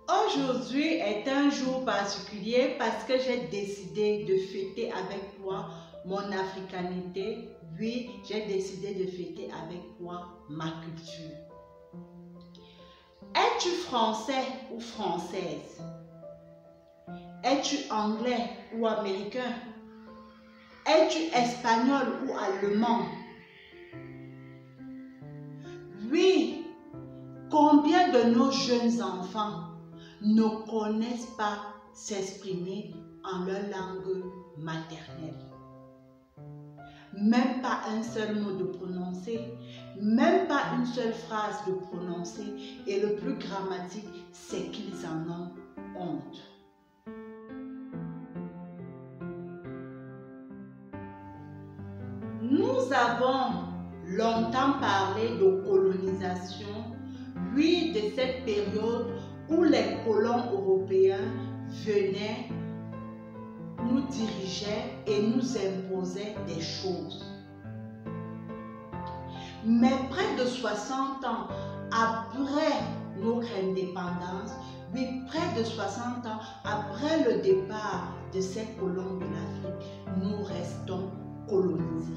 Aujourd'hui est un jour particulier parce que j'ai décidé de fêter avec toi mon africanité. Oui, j'ai décidé de fêter avec toi ma culture. Es-tu français ou française? Es-tu anglais ou américain? Es-tu espagnol ou allemand? Oui, combien de nos jeunes enfants ne connaissent pas s'exprimer en leur langue maternelle? Même pas un seul mot de prononcer, même pas une seule phrase de prononcer, et le plus dramatique, c'est qu'ils en ont honte. Nous avons longtemps parlé de colonisation, oui, de cette période où les colons européens venaient, nous dirigeaient et nous imposaient des choses. Mais près de 60 ans après notre indépendance, oui, près de 60 ans après le départ de ces colons de l'Afrique, nous restons colonisés.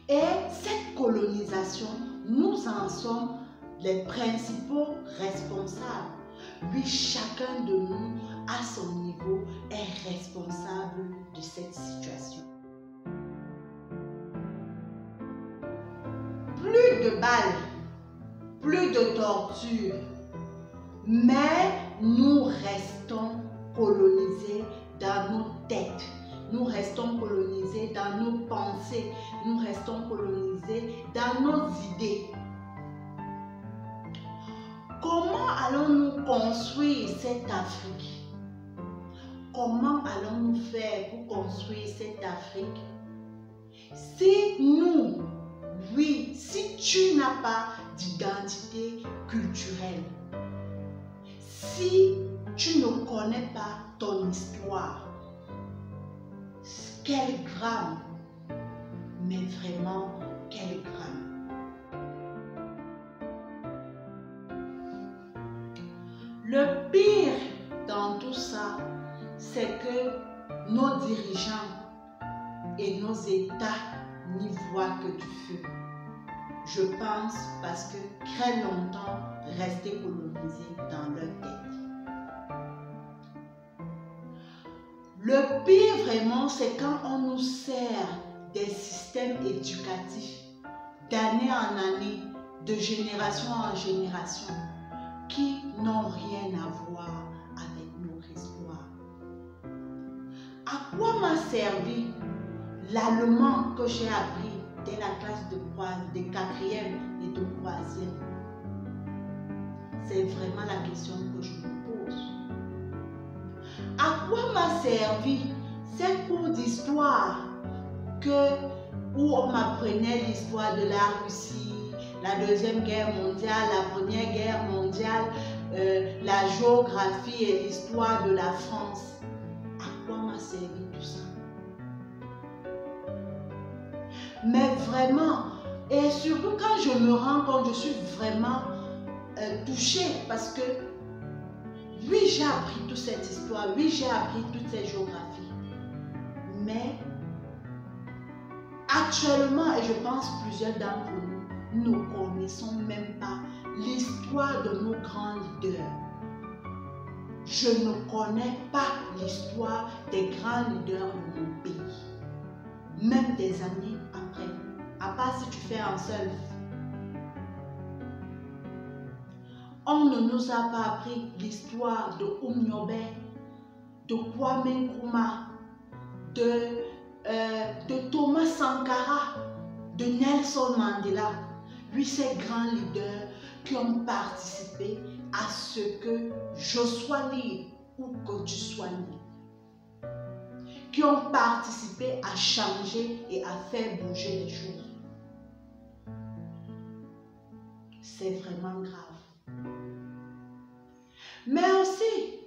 Et cette colonisation, nous en sommes les principaux responsables. Oui, chacun de nous, à son niveau, est responsable de cette situation. Plus de balles, plus de torture, mais nous restons colonisés dans nos têtes. Nous restons colonisés dans nos pensées, nous restons colonisés dans nos idées. Comment allons-nous construire cette Afrique? Comment allons-nous faire pour construire cette Afrique? Si nous, oui, si tu n'as pas d'identité culturelle, si tu ne connais pas ton histoire, quel drame, mais vraiment quel drame. Le pire dans tout ça, c'est que nos dirigeants et nos États n'y voient que du feu. Je pense parce que très longtemps restés colonisés dans leur tête. Le pire vraiment, c'est quand on nous sert des systèmes éducatifs d'année en année, de génération en génération, qui n'ont rien à voir avec notre histoire. À quoi m'a servi l'allemand que j'ai appris dès la classe de 4e et de 3e? C'est vraiment la question que je me pose. À quoi m'a servi ces cours d'histoire où on m'apprenait l'histoire de la Russie, la Deuxième Guerre mondiale, la Première Guerre mondiale, la géographie et l'histoire de la France? À quoi m'a servi tout ça? Mais vraiment, et surtout quand je me rends compte, je suis vraiment touchée parce que oui, j'ai appris toute cette histoire, oui, j'ai appris toute cette géographie. Mais actuellement, et je pense plusieurs d'entre nous, ne connaissons même pas l'histoire de nos grands leaders. Je ne connais pas l'histoire des grands leaders de mon pays. Même des années après, à part si tu fais un self. On ne nous a pas appris l'histoire de Umnyobe, de Kwame Nkrumah, de Thomas Sankara, de Nelson Mandela. Oui, ces grands leaders qui ont participé à ce que je sois libre ou que tu sois libre. Qui ont participé à changer et à faire bouger les choses. C'est vraiment grave. Mais aussi,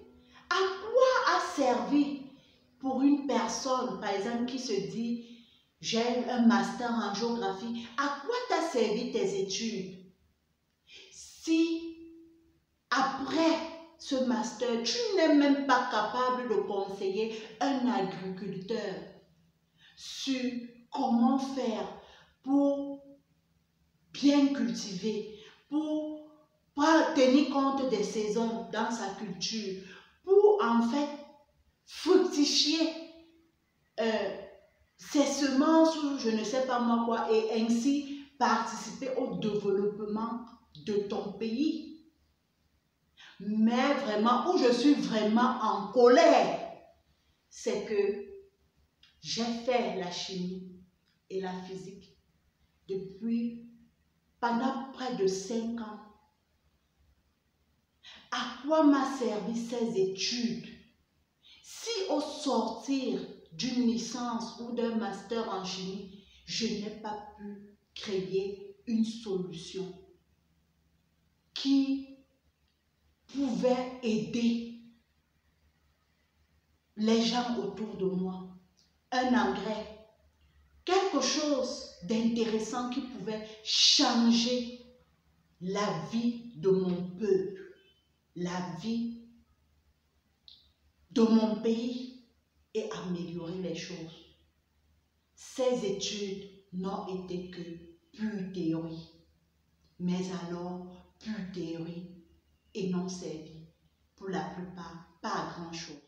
à quoi a servi pour une personne, par exemple, qui se dit « j'ai un master en géographie », à quoi t'a servi tes études si après ce master, tu n'es même pas capable de conseiller un agriculteur sur comment faire pour bien cultiver, pour tenir compte des saisons dans sa culture, pour en fait fructifier ses semences ou je ne sais pas moi quoi, et ainsi participer au développement de ton pays. Mais vraiment, où je suis vraiment en colère, c'est que j'ai fait la chimie et la physique pendant près de 5 ans. À quoi m'a servi ces études si au sortir d'une licence ou d'un master en chimie, je n'ai pas pu créer une solution qui pouvait aider les gens autour de moi? Un engrais, quelque chose d'intéressant qui pouvait changer la vie de mon peuple, la vie de mon pays et améliorer les choses. Ces études n'ont été que pure théorie, mais alors pure théorie et n'ont servi pour la plupart pas à grand chose.